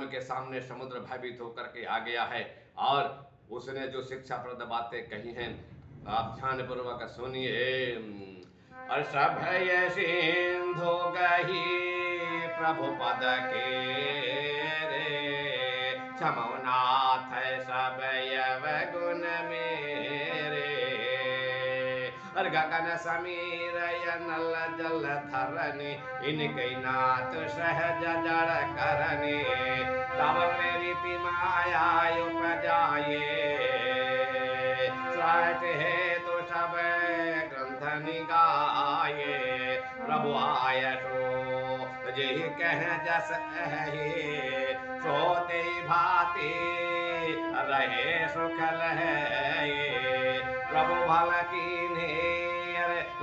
राम के सामने समुद्र भयभीत होकर के आ गया है और उसने जो शिक्षाप्रद बातें कही हैं आप ध्यान पूर्वक सुनिए। और सभय सिंधु गही प्रभु पद के रे, क्षमौनाथ सभय गुण मेरे। और गगन समीर नल जल धरनी, इनके नाथ सहज जड़ करनी। तब प्रेरित माया उपजाये, सृष्टि हेतु सब ग्रंथ निगाये। प्रभु आयसो जेहि कह जस है, सोते भांति रहे सुख लहे। प्रभु भल कीन्हे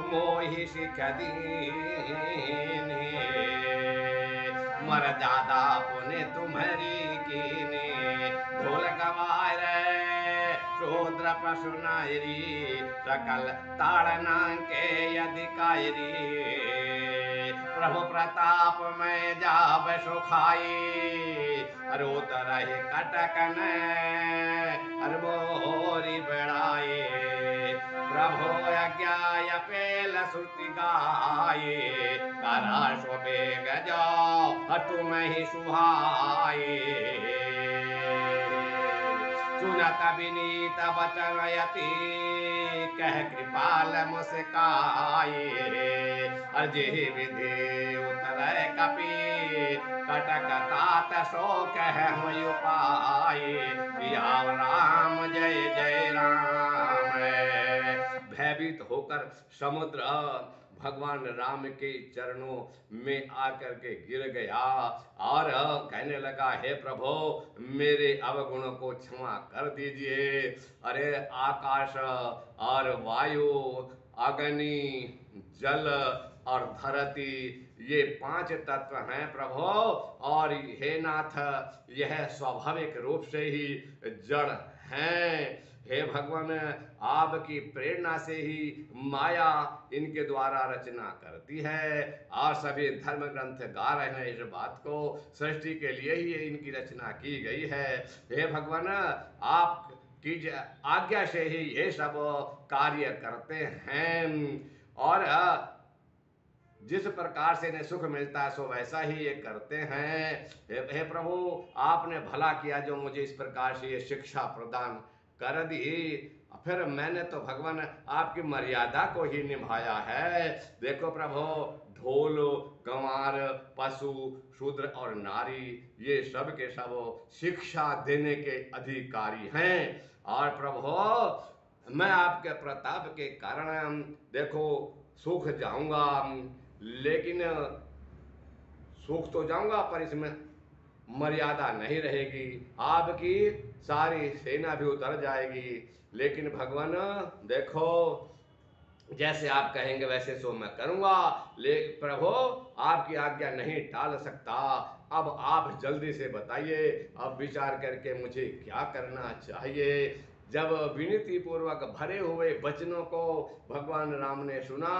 मोहि सिख दीन्हे, मर्यादा पुण्य तुम्हारी कीने। ढोल गवार शूद्र पशु नायरी, सकल ताड़ना के अधिकारी। प्रभु प्रताप में जाब सुखाई, रोत रहे कटकन अर मोरी बढ़ाए। प्रभु आज्ञा पेल श्रुति गाये, करा बेग जाओ तुम ही सुहाए। सुनत विनीत वचन यति, कह कृपाल मुस्काए। अजय विधि उतर कपि, कटक तात सो कह उपाय। राम जय जय राम। भयभीत होकर समुद्र भगवान राम के चरणों में आकर के गिर गया और कहने लगा, हे प्रभु मेरे अवगुणों को क्षमा कर दीजिए। अरे आकाश और वायु, अग्नि, जल और धरती, ये 5 तत्व हैं प्रभु, और हे नाथ यह स्वाभाविक रूप से ही जड़ हैं। हे भगवान आपकी प्रेरणा से ही माया इनके द्वारा रचना करती है और सभी धर्म ग्रंथ गा रहे हैं इस बात को, सृष्टि के लिए ही इनकी रचना की गई है। हे भगवान आप की आज्ञा से ही ये सब कार्य करते हैं और जिस प्रकार से इन्हें सुख मिलता है सो वैसा ही ये करते हैं। हे प्रभु आपने भला किया जो मुझे इस प्रकार से ये शिक्षा प्रदान कर दी, फिर मैंने तो भगवान आपकी मर्यादा को ही निभाया है। देखो प्रभु ढोल, गंवार, पशु, शूद्र और नारी ये सब के सब शिक्षा देने के अधिकारी हैं और प्रभु मैं आपके प्रताप के कारण देखो सूख जाऊंगा, लेकिन सूख तो जाऊंगा पर इसमें मर्यादा नहीं रहेगी, आपकी सारी सेना भी उतर जाएगी। लेकिन भगवान देखो जैसे आप कहेंगे वैसे सो मैं करूंगा, लेकिन प्रभु आपकी आज्ञा नहीं टाल सकता। अब आप जल्दी से बताइए अब विचार करके मुझे क्या करना चाहिए। जब विनती पूर्वक भरे हुए वचनों को भगवान राम ने सुना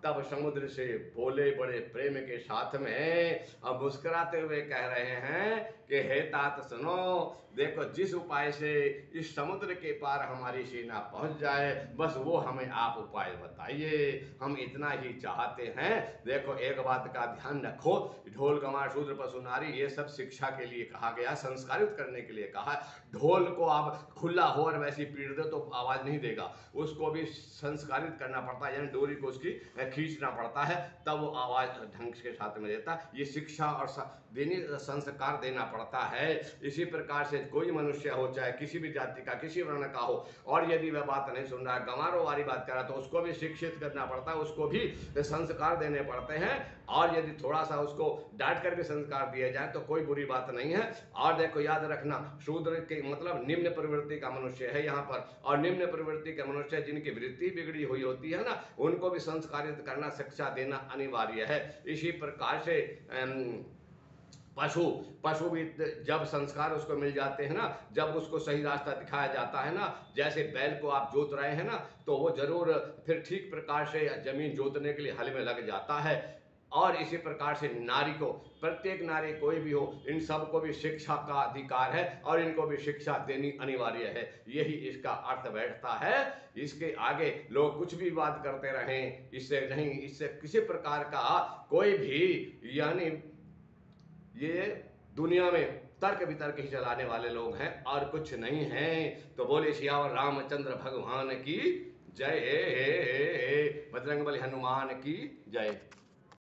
तब समुद्र से बोले बड़े प्रेम के साथ में, अब मुस्कुराते हुए कह रहे हैं कि हे तात सुनो, देखो जिस उपाय से इस समुद्र के पार हमारी सेना पहुंच जाए बस वो हमें आप उपाय बताइए, हम इतना ही चाहते हैं। देखो एक बात का ध्यान रखो, ढोल गंवार शूद्र पशु नारी ये सब शिक्षा के लिए कहा गया, संस्कारित करने के लिए कहा। ढोल को आप खुला हो और वैसी पीट दो तो आवाज नहीं देगा, उसको भी संस्कारित करना पड़ता है, यानी डोरी को उसकी खींचना पड़ता है तब वो आवाज ढंग के साथ में देता है। ये शिक्षा और देने संस्कार देना पड़ता है। इसी प्रकार से कोई मनुष्य हो चाहे किसी भी जाति का किसी वर्ण का हो और यदि वह बात नहीं सुन रहा है, गंवारों वाली बात कर रहा है तो उसको भी शिक्षित करना पड़ता है, उसको भी संस्कार देने पड़ते हैं और यदि थोड़ा सा उसको डांट कर भी संस्कार दिया जाए तो कोई बुरी बात नहीं है। और देखो याद रखना शूद्र के मतलब निम्न प्रवृत्ति का मनुष्य है यहाँ पर, और निम्न प्रवृत्ति के मनुष्य जिनकी वृत्ति बिगड़ी हुई होती है ना उनको भी संस्कारित करना शिक्षा देना अनिवार्य है। इसी प्रकार से पशु भी जब संस्कार उसको मिल जाते हैं ना, जब उसको सही रास्ता दिखाया जाता है ना, जैसे बैल को आप जोत रहे हैं ना तो वो जरूर फिर ठीक प्रकार से जमीन जोतने के लिए हल में लग जाता है। और इसी प्रकार से नारी को, प्रत्येक नारी कोई भी हो, इन सबको भी शिक्षा का अधिकार है और इनको भी शिक्षा देनी अनिवार्य है। यही इसका अर्थ बैठता है। इसके आगे लोग कुछ भी बात करते रहें, इससे नहीं, इससे किसी प्रकार का कोई भी, यानी ये दुनिया में तर्क वितर्क ही चलाने वाले लोग हैं और कुछ नहीं है। तो बोले सियावर रामचंद्र भगवान की जय, बजरंगबली हनुमान की जय।